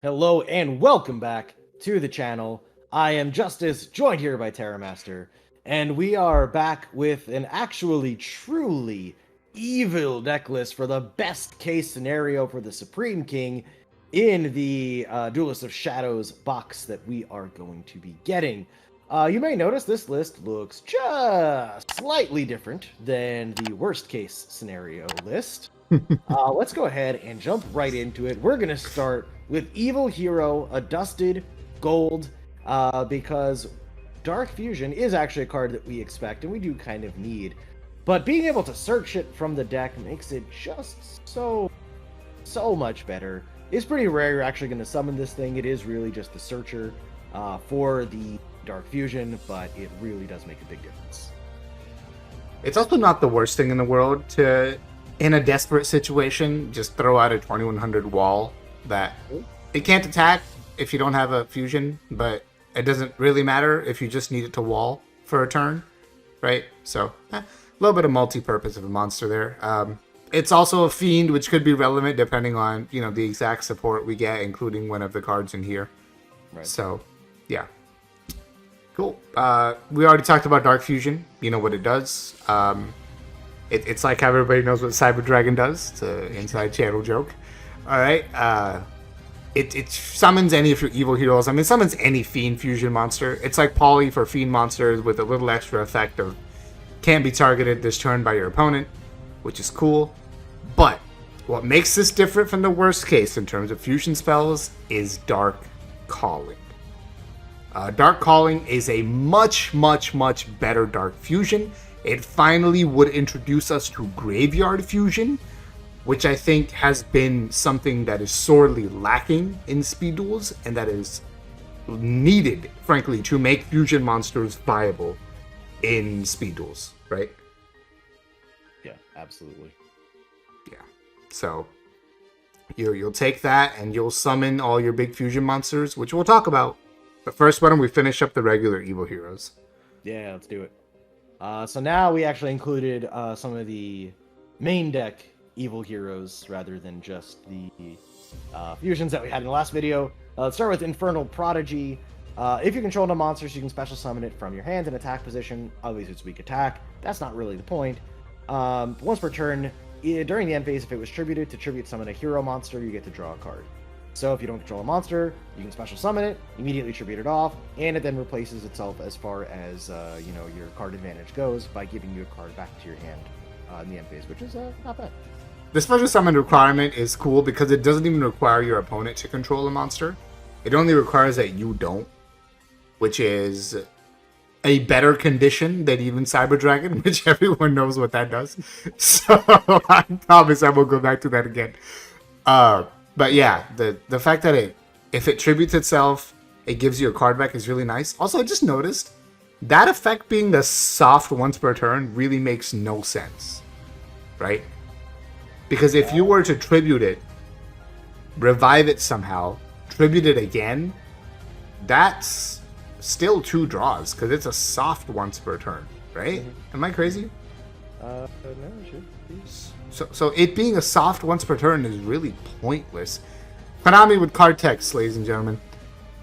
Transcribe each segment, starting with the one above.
Hello and welcome back to the channel. I am Justice, joined here by Terramaster, and we are back with an actually truly evil deck list for the best case scenario for the Supreme King in the Duelist of Shadows box that we are going to be getting. You may notice this list looks just slightly different than the worst case scenario list. Let's go ahead and jump right into it. We're going to start with Evil Hero, a dusted gold, because Dark Fusion is actually a card that we expect and we do kind of need. But being able to search it from the deck makes it just so much better. It's pretty rare you're actually going to summon this thing. It is really just the searcher for the Dark Fusion, but it really does make a big difference. It's also not the worst thing in the world to, in a desperate situation, just throw out a 2100 wall that it can't attack if you don't have a fusion, but it doesn't really matter if you just need it to wall for a turn, right? So, a little bit of multi-purpose of a monster there. It's also a fiend, which could be relevant depending on, the exact support we get, including one of the cards in here. Right. So, yeah. Cool. We already talked about Dark Fusion. You know what it does. It's like how everybody knows what Cyber Dragon does. It's an inside channel joke. All right. It summons any of your evil heroes. I mean, it summons any Fiend Fusion monster. It's like Poly for Fiend monsters with a little extra effect of can't be targeted this turn by your opponent, which is cool. But what makes this different from the worst case in terms of fusion spells is Dark Calling. Dark Calling is a much better Dark Fusion. It finally would introduce us to Graveyard Fusion, which I think has been something that is sorely lacking in speed duels, and that is needed, frankly, to make fusion monsters viable in speed duels, right? Yeah, absolutely. Yeah. So you'll take that and you'll summon all your big fusion monsters, which we'll talk about. But first, why don't we finish up the regular evil heroes? Yeah, let's do it. So now we actually included some of the main deck evil heroes rather than just the fusions that we had in the last video. Let's start with Infernal Prodigy. If you control no monsters, you can special summon it from your hand in attack position. Obviously, it's weak attack. That's not really the point. Once per turn, during the end phase, if it was tributed to tribute summon a hero monster, you get to draw a card. So if you don't control a monster, you can special summon it, immediately tribute it off, and it then replaces itself as far as your card advantage goes by giving you a card back to your hand in the end phase, which is not bad. The special summon requirement is cool because it doesn't even require your opponent to control a monster. It only requires that you don't, which is a better condition than even Cyber Dragon, which everyone knows what that does. So I promise I won't go back to that again. But yeah, the fact that if it tributes itself, it gives you a card back is really nice. Also, I just noticed that effect being the soft once per turn really makes no sense, right? Because if you were to tribute it, revive it somehow, tribute it again, that's still 2 draws because it's a soft once per turn, right? Mm-hmm. Am I crazy? No, it should be. So it being a soft once per turn is really pointless. Konami with card text, ladies and gentlemen.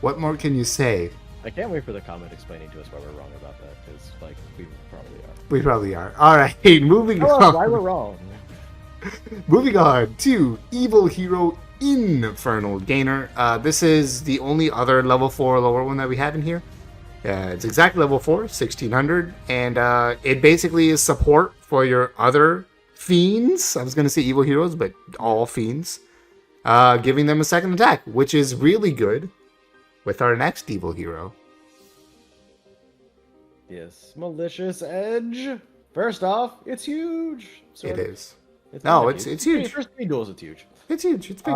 What more can you say? I can't wait for the comment explaining to us why we're wrong about that, because we probably are. We probably are. All right, moving on. Why we're wrong. Moving on to Evil Hero Infernal Gainer. This is the only other level 4 or lower one that we have in here. It's exactly level 4, 1600, and it basically is support for your other fiends. I was going to say evil heroes, but all fiends. Giving them a second attack, which is really good with our next evil hero. Yes, Malicious Edge. First off, it's huge. It is. It's huge. For speed duels, it's huge. It's huge. It's big.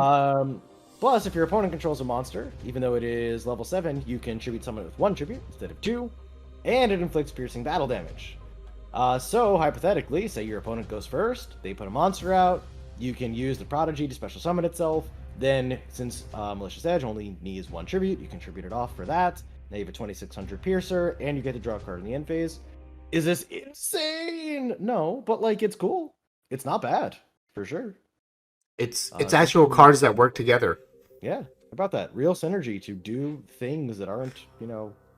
Plus, if your opponent controls a monster, even though it is level 7, you can tribute summon it with 1 tribute instead of 2, and it inflicts piercing battle damage. So, hypothetically, say your opponent goes first, they put a monster out, you can use the Prodigy to special summon itself, then, since Malicious Edge only needs 1 tribute, you can tribute it off for that, now you have a 2600 Piercer, and you get to draw a card in the end phase. Is this insane? No, but, it's cool. It's not bad, for sure. It's actual cards that work together. Yeah. About that real synergy to do things that aren't,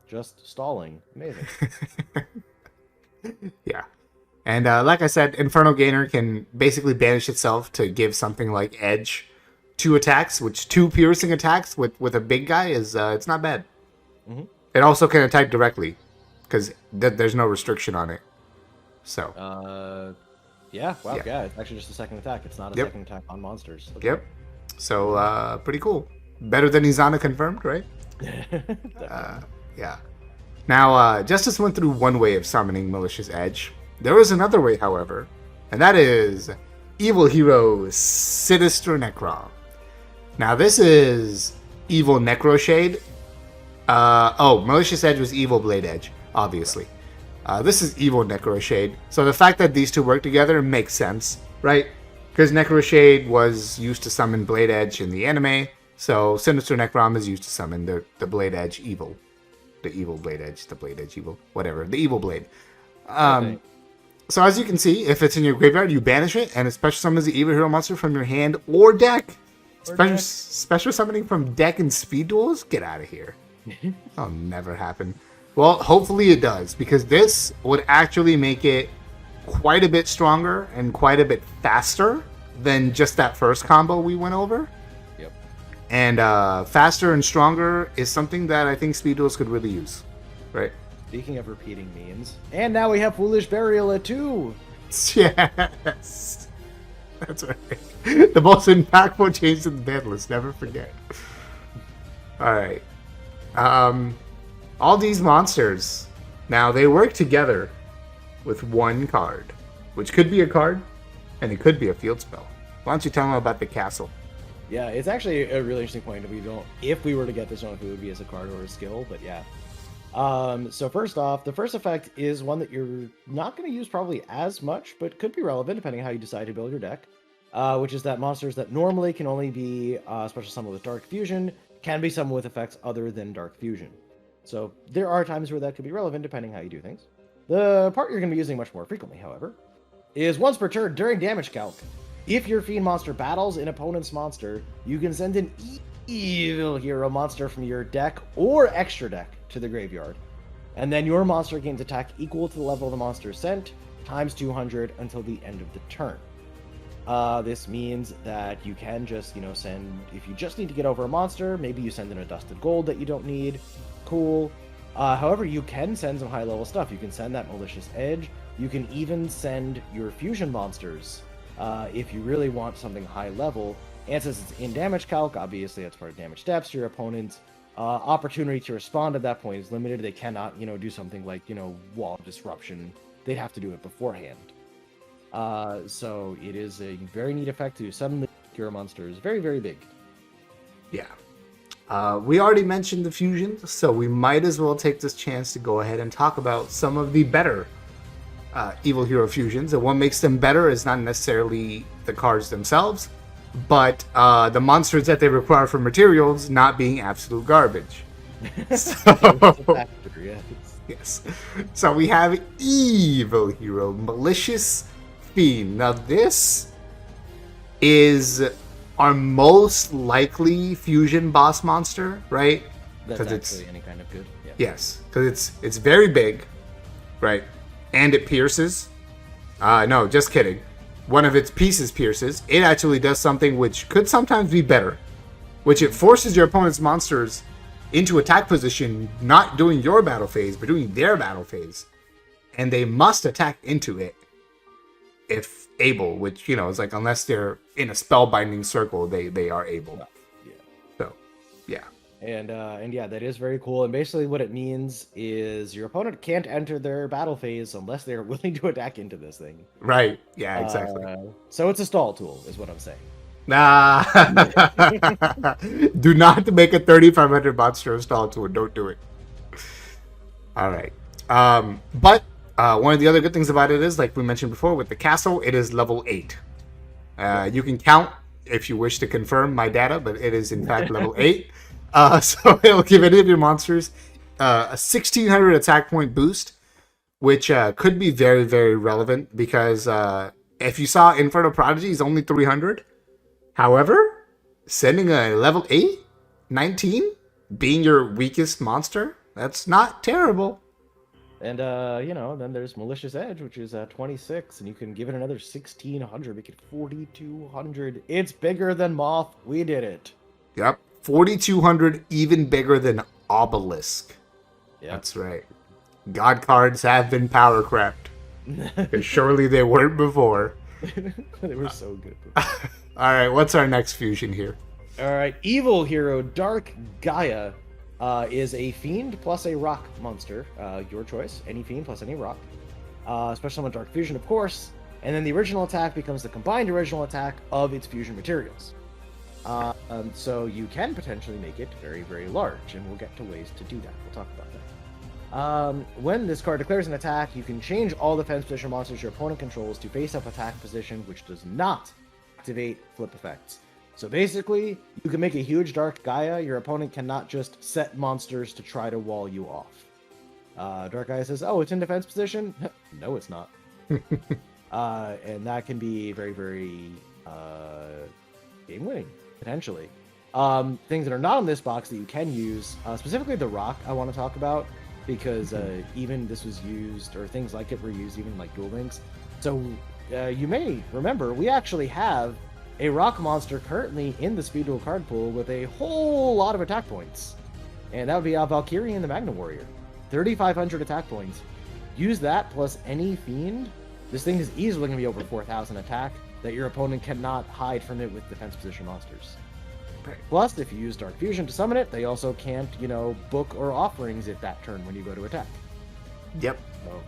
just stalling. Amazing. Yeah. And like I said, Infernal Gainer can basically banish itself to give something like edge two attacks, which two piercing attacks with a big guy is it's not bad. Hmm. It also can attack directly because there's no restriction on it. So Yeah. Wow. yeah, Yeah. It's actually just a second attack. It's not a yep, second attack on monsters. Okay. yep. So pretty cool. Better than Izana confirmed, right? Definitely. Yeah. Now Justice went through one way of summoning Malicious Edge. There is another way, however, and that is Evil Hero Sinister Necrom. Now this is Evil Necro Shade. Malicious Edge was Evil Blade Edge, obviously. This is Evil Necro Shade. So the fact that these two work together makes sense, right? Because Necro Shade was used to summon Blade Edge in the anime, so Sinister Necrom is used to summon the Blade Edge Evil. The Evil Blade Edge, the Blade Edge Evil, whatever. The Evil Blade. Okay. So as you can see, if it's in your graveyard, you banish it, and it special summons the Evil Hero monster from your hand or deck. Special summoning from deck and speed duels? Get out of here. That'll never happen. Well, hopefully it does, because this would actually make it quite a bit stronger and quite a bit faster than just that first combo we went over. Yep. And faster and stronger is something that I think speed duels could really use. Right? Speaking of repeating memes, and now we have Foolish Burial at 2. Yes. That's right. The most impactful change to the ban list. Never forget. Alright. All these monsters, now they work together with one card, which could be a card, and it could be a field spell. Why don't you tell them about the castle? Yeah, it's actually a really interesting point. If we were to get this, I don't know if it would be as a card or a skill, but yeah. So first off, the first effect is one that you're not going to use probably as much, but could be relevant depending on how you decide to build your deck, which is that monsters that normally can only be special summoned with Dark Fusion can be summoned with effects other than Dark Fusion. So there are times where that could be relevant depending how you do things. The part you're going to be using much more frequently, however, is once per turn during damage calc. If your Fiend monster battles an opponent's monster, you can send an Evil Hero monster from your deck or extra deck to the graveyard. And then your monster gains attack equal to the level the monster is sent, times 200 until the end of the turn. This means that you can just, send, if you just need to get over a monster, maybe you send in a Dusted Gold that you don't need. Cool. However, you can send some high-level stuff. You can send that Malicious Edge. You can even send your fusion monsters if you really want something high-level. And since it's in damage calc, obviously that's part of damage steps. Your opponent's opportunity to respond at that point is limited. They cannot, do something like, Wall of Disruption. They'd have to do it beforehand. So it is a very neat effect to suddenly your monsters. Very, very big. Yeah. We already mentioned the fusions, so we might as well take this chance to go ahead and talk about some of the better Evil Hero fusions. And what makes them better is not necessarily the cards themselves, but the monsters that they require for materials not being absolute garbage. Yes. So we have Evil Hero Malicious Fiend. Now this is our most likely fusion boss monster, right? That's actually any kind of good. Yeah. Yes, because it's very big, right? And it pierces. No, just kidding. One of its pieces pierces. It actually does something which could sometimes be better, which it forces your opponent's monsters into attack position, not doing your battle phase, but doing their battle phase. And they must attack into it if able, which, is like, unless they're in a spellbinding circle, they are able. Yeah. So, yeah. And yeah, that is very cool. And basically what it means is your opponent can't enter their battle phase unless they're willing to attack into this thing. Right. Yeah, exactly. So it's a stall tool, is what I'm saying. Nah. Do not make a 3,500 monster stall tool. Don't do it. All right. But one of the other good things about it is, like we mentioned before, with the castle, it is level 8. You can count if you wish to confirm my data, but it is in fact level 8. So it'll give any of your monsters a 1,600 attack point boost, which could be very, very relevant because if you saw Infernal Prodigy is only 300. However, sending a level 8 19 being your weakest monster? That's not terrible. And then there's Malicious Edge, which is 26, and you can give it another 1600, make it 4200. It's bigger than Moth. We did it. Yep. 4200, even bigger than Obelisk. Yeah. That's right. God cards have been power crept. Surely they weren't before. They were so good. Alright, what's our next fusion here? Alright, Evil Hero Dark Gaia is a Fiend plus a Rock monster. Your choice. Any Fiend plus any Rock. Special summon Dark Fusion, of course. And then the original attack becomes the combined original attack of its fusion materials. So you can potentially make it very, very large, and we'll get to ways to do that. We'll talk about that. When this card declares an attack, you can change all defense position monsters your opponent controls to face-up attack position, which does not activate flip effects. So basically, you can make a huge Dark Gaia. Your opponent cannot just set monsters to try to wall you off. Dark Gaia says, oh, it's in defense position? No, it's not. And that can be very, very game-winning, potentially. Things that are not in this box that you can use, specifically the Rock I want to talk about, because even this was used, or things like it were used, even like Duel Links. So you may remember, we actually have a Rock monster currently in the Speed Duel card pool with a whole lot of attack points. And that would be Valkyrie and the Magna Warrior. 3,500 attack points. Use that plus any Fiend. This thing is easily going to be over 4,000 attack that your opponent cannot hide from it with defense position monsters. Plus, if you use Dark Fusion to summon it, they also can't, book or offerings it that turn when you go to attack. Yep. So,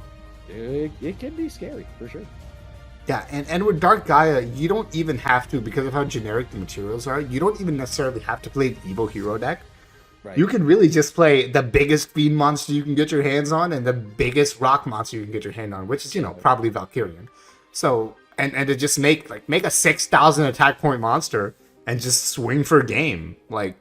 it can be scary, for sure. Yeah, and with Dark Gaia, you don't even have to, because of how generic the materials are, you don't even necessarily have to play an Evil Hero deck. Right. You can really just play the biggest Fiend monster you can get your hands on and the biggest Rock monster you can get your hand on, which is, probably Valkyrian. So, and to just make a 6,000 attack point monster and just swing for game.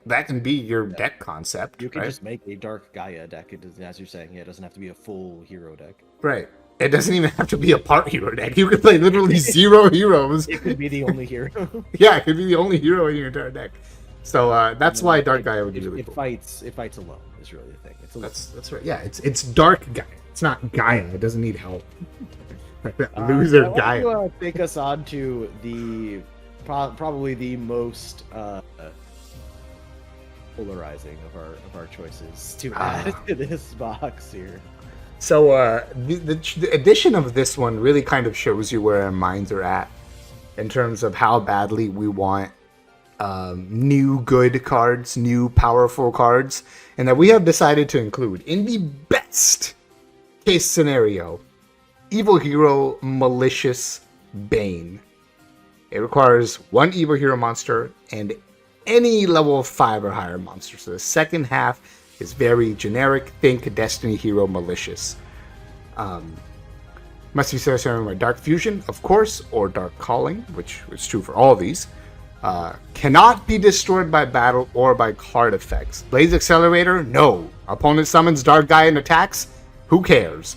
That can be your deck concept. You can just make a Dark Gaia deck. It doesn't, as you're saying, it doesn't have to be a full hero deck. Right. It doesn't even have to be a part hero deck. You could play literally 0 heroes. It could be the only hero. Yeah, it could be the only hero in your entire deck. So that's why Dark Gaia would be really cool. It fights alone is really the thing. That's right. Yeah, it's Dark Gaia. It's not Gaia. It doesn't need help. Loser Gaia. I want to take us on to the probably the most polarizing of our choices to add to this box here. So the addition of this one really kind of shows you where our minds are at in terms of how badly we want new good cards, new powerful cards, and that we have decided to include in the best case scenario, Evil Hero Malicious Bane. It requires 1 Evil Hero monster and any level of 5 or higher monster. So the second half is very generic. Think Destiny Hero Malicious. Must be associated with Dark Fusion, of course, or Dark Calling, which is true for all these. Cannot be destroyed by battle or by card effects. Blaze Accelerator? No. Opponent summons Dark Gaia and attacks? Who cares?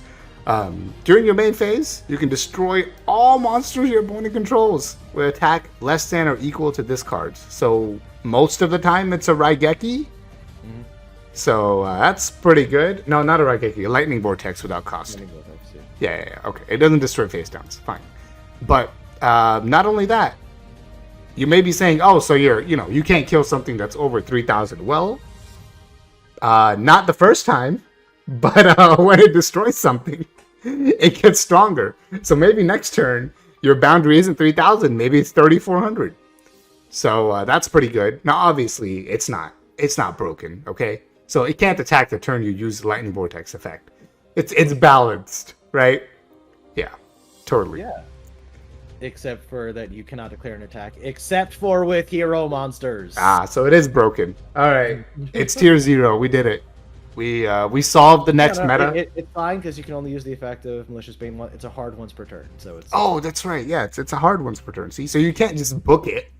During your main phase, you can destroy all monsters your opponent controls with attack less than or equal to this card. So most of the time it's a Raigeki. Mm-hmm. So that's pretty good. No, not a Raigeki, a Lightning Vortex without cost. Yeah, okay. It doesn't destroy face downs, fine. But not only that, you may be saying, oh, so you can't kill something that's over 3,000. Well, not the first time, but when it destroys something, it gets stronger. So maybe next turn, your boundary isn't 3,000, maybe it's 3,400. So that's pretty good. Now, obviously, it's not broken, okay? So it can't attack the turn you use the Lightning Vortex effect. It's balanced, right? Yeah, totally. Yeah. Except for that you cannot declare an attack, except for with hero monsters. So it is broken. All right, it's tier 0. We did it. We solved the next meta. It's fine because you can only use the effect of Malicious Bane. It's a hard once per turn, so it's. Oh, that's right. Yeah, it's a hard once per turn. See, so you can't just book it,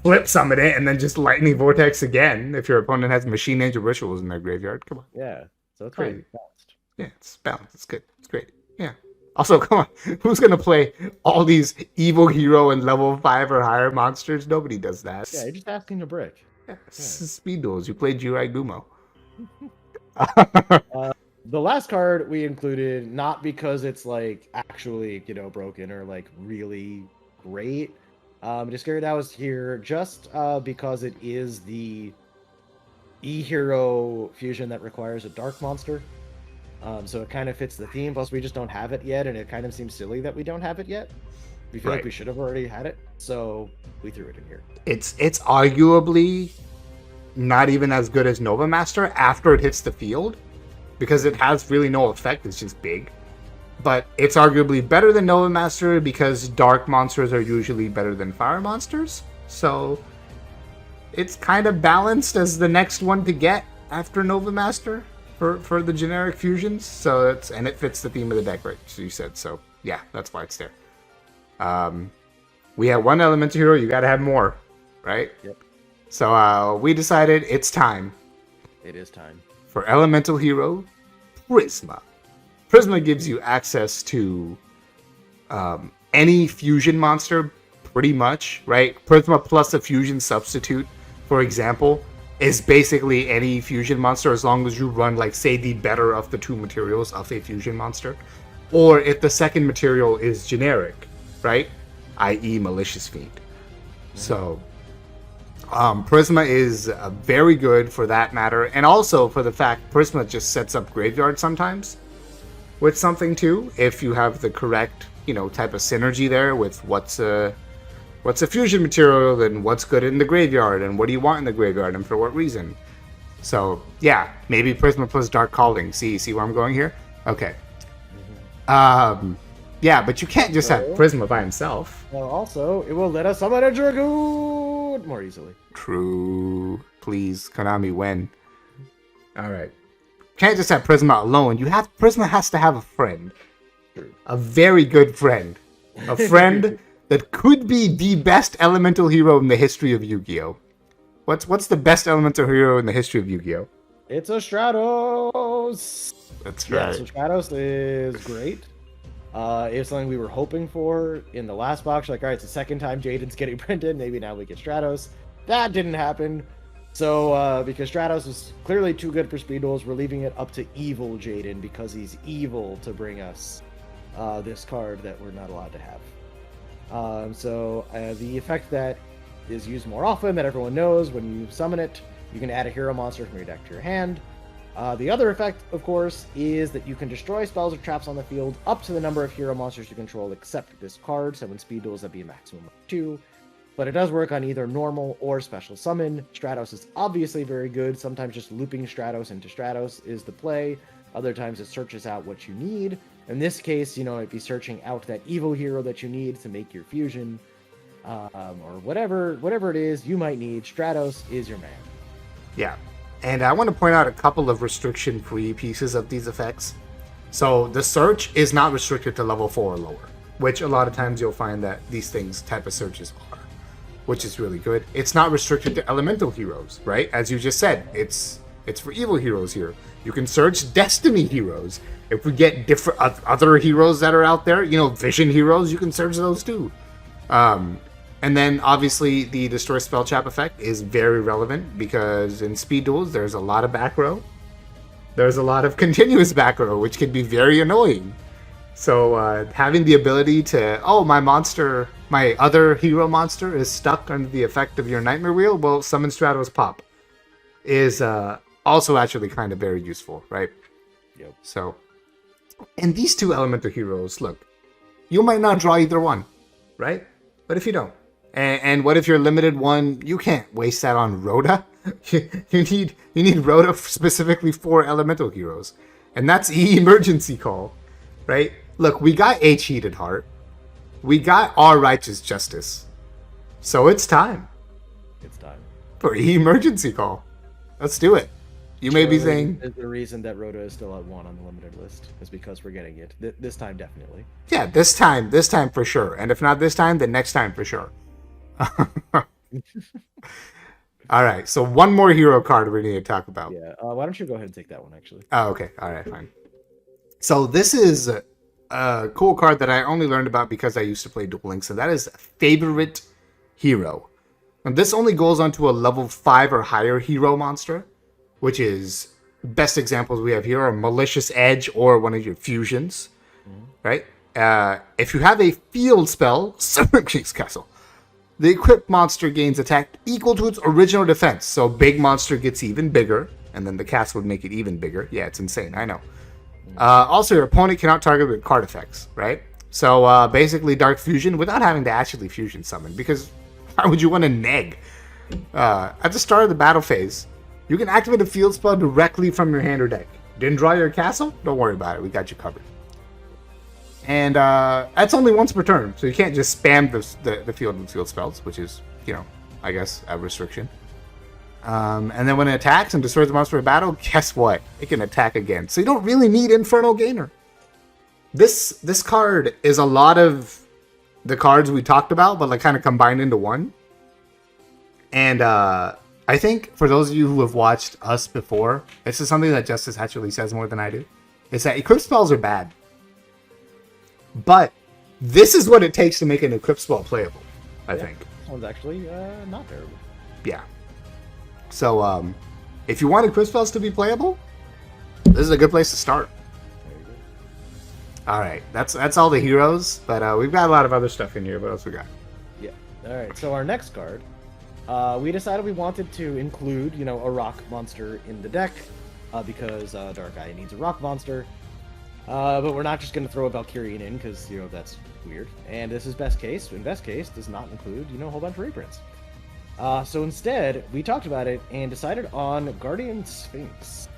flip summon it, and then just Lightning Vortex again if your opponent has Machine Angel Rituals in their graveyard. Come on. Yeah, so it's crazy. Balanced. Yeah, it's balanced. It's good. It's great. Yeah. Also, come on, who's gonna play all these Evil Hero and level 5 or higher monsters? Nobody does that. Yeah, you're just asking to brick. Speed duels. You played Jirai Gumo. Uh, the last card we included not because it's like actually broken or like really great. Just figured that was here just because it is the E-Hero fusion that requires a dark monster. So it kind of fits the theme. Plus, we just don't have it yet, and it kind of seems silly that we don't have it yet. We feel like we should have already had it, so we threw it in here. It's arguably not even as good as Nova Master after it hits the field, because it has really no effect. It's just big. But it's arguably better than Nova Master because dark monsters are usually better than fire monsters. So it's kind of balanced as the next one to get after Nova Master for the generic fusions. So it's, and it fits the theme of the deck, right? So you said so. Yeah, that's why it's there. We have one elemental hero. You got to have more, right? Yep. So we decided it's time. It is time for elemental hero Prisma. Prisma gives you access to any fusion monster, pretty much, right? Prisma plus a fusion substitute, for example, is basically any fusion monster as long as you run, like, say, the better of the two materials of a fusion monster. Or if the second material is generic, right? I.e. Malicious Fiend. So Prisma is very good for that matter. And also for the fact Prisma just sets up graveyard sometimes with something too, if you have the correct, type of synergy there with what's a fusion material and what's good in the graveyard and what do you want in the graveyard and for what reason. So yeah, maybe Prisma plus Dark Calling. See where I'm going here? Okay. Yeah, but you can't just have Prisma by himself. Well, also, it will let us summon a Dragoon more easily. True. Please, Konami, when? Alright. Can't just have Prisma alone. Prisma has to have a friend. True. A very good friend. A friend that could be the best elemental hero in the history of Yu-Gi-Oh! What's the best elemental hero in the history of Yu-Gi-Oh? It's a Stratos! That's right. Yeah, so Stratos is great. It's something we were hoping for in the last box. Like, all right, it's the second time Jaden's getting printed. Maybe now we get Stratos. That didn't happen. So, because Stratos is clearly too good for speed duels, we're leaving it up to evil Jaden because he's evil to bring us this card that we're not allowed to have. So, the effect that is used more often, that everyone knows, when you summon it, you can add a hero monster from your deck to your hand. The other effect, of course, is that you can destroy spells or traps on the field up to the number of hero monsters you control except this card. So in speed duels, that'd be a maximum of 2. But it does work on either normal or special summon. Stratos is obviously very good. Sometimes just looping Stratos into Stratos is the play. Other times it searches out what you need. In this case, it'd be searching out that evil hero that you need to make your fusion. Or whatever it is you might need. Stratos is your man. Yeah. And I want to point out a couple of restriction-free pieces of these effects. So the search is not restricted to level 4 or lower, which a lot of times you'll find that these things type of searches are, which is really good. It's not restricted to elemental heroes, right? As you just said, it's for evil heroes here. You can search Destiny heroes. If we get different other heroes that are out there, Vision heroes, you can search those too. And then, obviously, the Destroy Spell Trap effect is very relevant because in speed duels, there's a lot of back row. There's a lot of continuous back row, which can be very annoying. So, having the ability to, my other hero monster is stuck under the effect of your Nightmare Wheel, well, summon Stratos Pop, is also actually kind of very useful, right? Yep. So, and these two elemental heroes, look, you might not draw either one, right? What if you don't? And what if you're limited one? You can't waste that on Rhoda. you need Rhoda specifically for elemental heroes, and that's emergency call, right? Look, we got H Heated Heart, we got our Righteous Justice, so it's time. It's time for emergency call. Let's do it. You may be saying the reason that Rhoda is still at 1 on the limited list is because we're getting it this time, definitely. Yeah, this time for sure. And if not this time, then next time for sure. All right, so one more hero card we need to talk about. Yeah, why don't you go ahead and take that one, actually? Oh, okay. All right, fine. So this is a cool card that I only learned about because I used to play Duel Links, and that is Favorite Hero. And this only goes onto a level 5 or higher hero monster, which is best examples we have here are Malicious Edge or one of your fusions, right? If you have a field spell, Summon King's Castle, the equipped monster gains attack equal to its original defense. So big monster gets even bigger, and then the castle would make it even bigger. Yeah, it's insane, I know. Also, your opponent cannot target with card effects, right? So basically Dark Fusion without having to actually fusion summon, because why would you want to neg? At the start of the battle phase, you can activate a field spell directly from your hand or deck. Didn't draw your castle? Don't worry about it. We got you covered. And that's only once per turn, so you can't just spam the field with field spells, which is, I guess, a restriction. And then when it attacks and destroys the monster in battle, guess what? It can attack again. So you don't really need Infernal Gainer. This card is a lot of the cards we talked about, but like kind of combined into one. And I think for those of you who have watched us before, this is something that Justice actually says more than I do. It's that equip spells are bad. But this is what it takes to make an equip spell playable, I think. This one's actually not terrible. Yeah. So, if you want equip spells to be playable, this is a good place to start. Very good. All right, that's all the heroes, but we've got a lot of other stuff in here. What else we got? Yeah. All right. So our next card, we decided we wanted to include, a rock monster in the deck, because Dark Gaia needs a rock monster. But we're not just going to throw a Valkyrian in because, that's weird. And this is best case. In best case, does not include, a whole bunch of reprints. So instead, we talked about it and decided on Guardian Sphinx.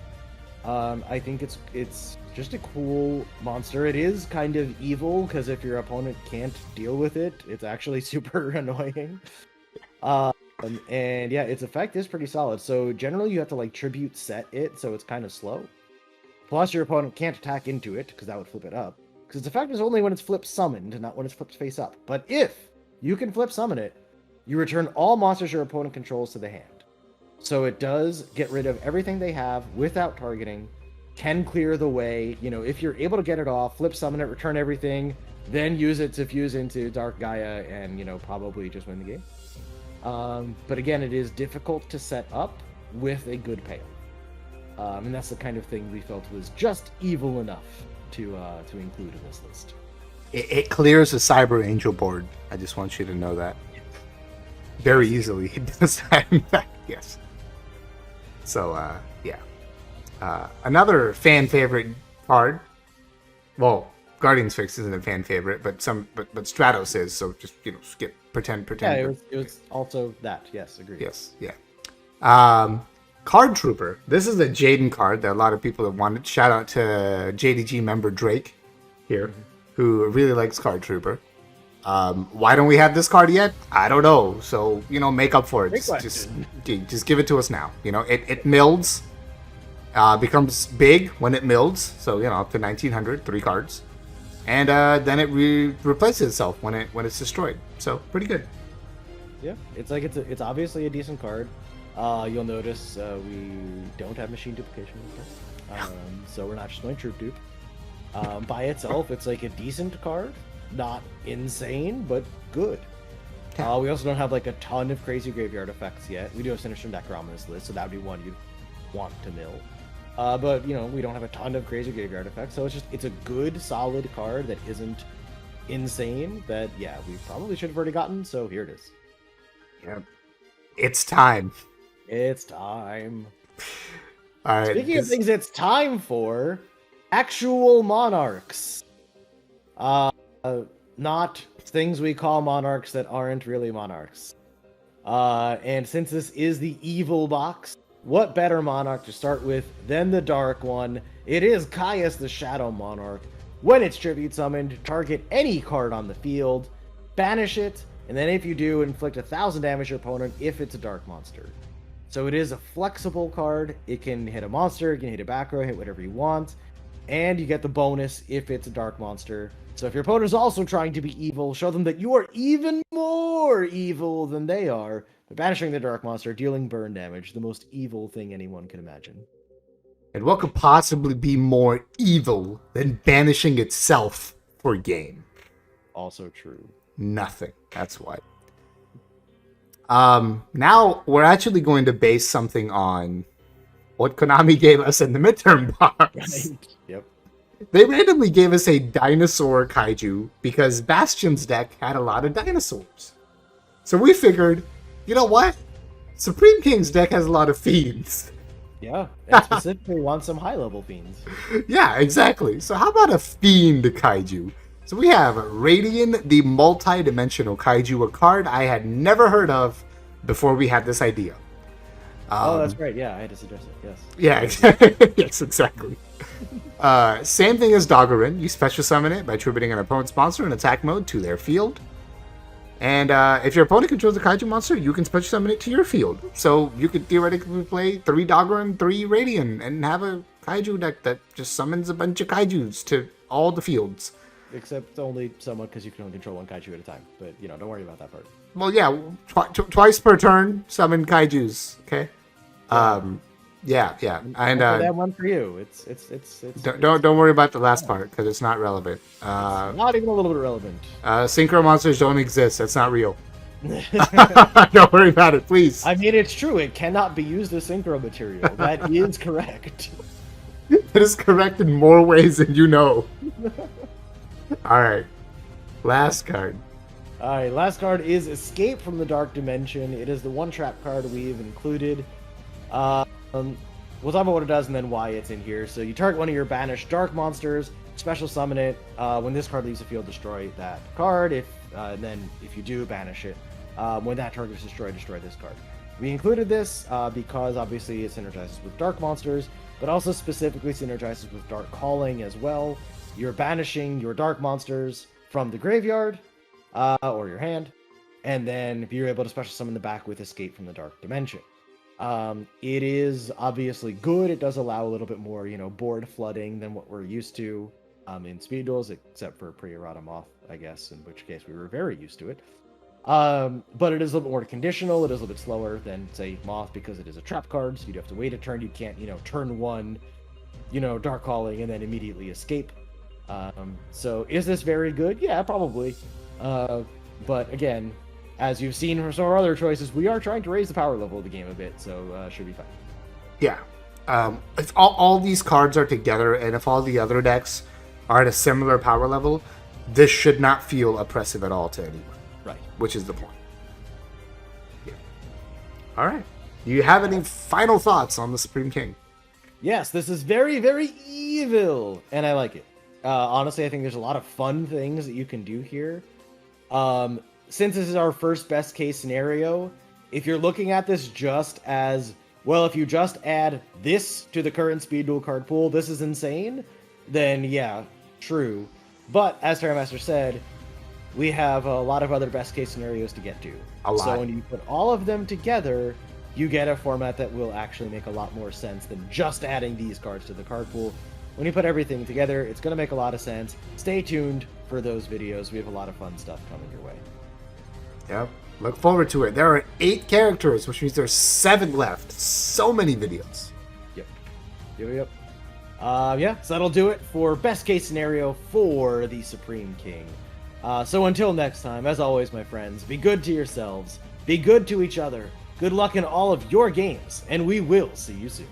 I think it's just a cool monster. It is kind of evil because if your opponent can't deal with it, it's actually super annoying. And yeah, its effect is pretty solid. So generally, you have to like tribute set it, so it's kind of slow. Plus, your opponent can't attack into it, because that would flip it up. Because its effect is only when it's flip summoned, not when it's flipped face up. But if you can flip summon it, you return all monsters your opponent controls to the hand. So it does get rid of everything they have without targeting, can clear the way. If you're able to get it off, flip summon it, return everything, then use it to fuse into Dark Gaia and, probably just win the game. But again, it is difficult to set up with a good payoff. And that's the kind of thing we felt was just evil enough to include in this list. It clears the Cyber Angel board. I just want you to know that. Very easily. It does that, in fact, yes. So, yeah. Another fan favorite card. Well, Guardian Sphinx isn't a fan favorite, but Stratos is, so just, skip. Pretend. Yeah, it was also that. Yes, agreed. Yes, yeah. Card Trooper. This is a Jaden card that a lot of people have wanted. Shout out to JDG member Drake here, who really likes Card Trooper. Why don't we have this card yet? I don't know. So, make up for it. Just give it to us now. It milds, becomes big when it milds. So, up to 1900, 3 cards. And then it replaces itself when it's destroyed. So, pretty good. Yeah, it's obviously a decent card. You'll notice we don't have machine duplication in this card. So we're not just going troop dupe. By itself, it's like a decent card. Not insane, but good. We also don't have like a ton of crazy graveyard effects yet. We do have Sinister Necrom on this list, so that would be one you'd want to mill. But, we don't have a ton of crazy graveyard effects, so it's a good, solid card that isn't insane, that, yeah, we probably should have already gotten, so here it is. Yeah. It's time. It's time. All right. Speaking of things it's time for, actual monarchs. Not things we call monarchs that aren't really monarchs. And since this is the evil box, what better monarch to start with than the dark one? It is Caius the Shadow Monarch. When it's tribute summoned, target any card on the field, banish it, and then if you do, inflict 1,000 damage to your opponent if it's a dark monster. So it is a flexible card. It can hit a monster, it can hit a back row, hit whatever you want, and you get the bonus if it's a dark monster. So if your opponent is also trying to be evil, show them that you are even more evil than they are by banishing the dark monster, dealing burn damage, the most evil thing anyone can imagine. And what could possibly be more evil than banishing itself for game? Also true. Nothing. That's why. Now we're actually going to base something on what Konami gave us in the midterm box. Right. Yep. They randomly gave us a dinosaur kaiju because Bastion's deck had a lot of dinosaurs. So we figured, you know what? Supreme King's deck has a lot of fiends. Yeah, and specifically want some high-level fiends. Yeah, exactly. So how about a fiend kaiju? So we have Radian, the multi-dimensional kaiju, a card I had never heard of before we had this idea. Oh, that's right. Yeah, I had to suggest it. Yes. Yeah, yes, exactly. Same thing as Doggerin. You special summon it by tributing an opponent's monster in attack mode to their field. And if your opponent controls a kaiju monster, you can special summon it to your field. So you could theoretically play 3 Doggerin, 3 Radian, and have a kaiju deck that just summons a bunch of kaijus to all the fields. Except only somewhat because you can only control one kaiju at a time. But, don't worry about that part. Well, yeah, twice per turn, summon kaijus, okay? Yeah, and that one for you. It's don't worry about the last part because it's not relevant. not even a little bit relevant. Synchro monsters don't exist. That's not real. Don't worry about it, please. I mean, it's true. It cannot be used as synchro material. That is correct. It is correct in more ways than you know. All right, last card. All right, last card is Escape from the Dark Dimension. It is the one trap card we've included. We'll talk about what it does and then why it's in here. So you target one of your banished dark monsters, special summon it. When this card leaves the field, destroy that card. Then if you do, banish it. When that target is destroyed, destroy this card. We included this because obviously it synergizes with dark monsters, but also specifically synergizes with dark calling as well. You're banishing your dark monsters from the graveyard or your hand, and then you're able to special summon the back with Escape from the Dark Dimension. It is obviously good. It does allow a little bit more, board flooding than what we're used to in speed duels, except for pre-errata Moth, I guess, in which case we were very used to it. But it is a little bit more conditional. It is a little bit slower than, say, Moth because it is a trap card, so you'd have to wait a turn. You can't, turn one, Dark Calling and then immediately escape. So is this very good? Yeah, probably. But again, as you've seen from some of our other choices, we are trying to raise the power level of the game a bit, so should be fine. Yeah. If all these cards are together, and if all the other decks are at a similar power level, this should not feel oppressive at all to anyone. Right. Which is the point. Yeah. All right. Do you have any final thoughts on the Supreme King? Yes, this is very, very evil, and I like it. Honestly, I think there's a lot of fun things that you can do here. Since this is our first best case scenario, if you're looking at this just as, well, if you just add this to the current Speed Duel card pool, this is insane, then yeah, true. But as Terra Master said, we have a lot of other best case scenarios to get to. A lot. So when you put all of them together, you get a format that will actually make a lot more sense than just adding these cards to the card pool. When you put everything together, it's going to make a lot of sense. Stay tuned for those videos. We have a lot of fun stuff coming your way. Yep. Look forward to it. There are 8 characters, which means there's 7 left. So many videos. Yep. Yeah, so that'll do it for best case scenario for the Supreme King. So until next time, as always, my friends, be good to yourselves, be good to each other, good luck in all of your games, and we will see you soon.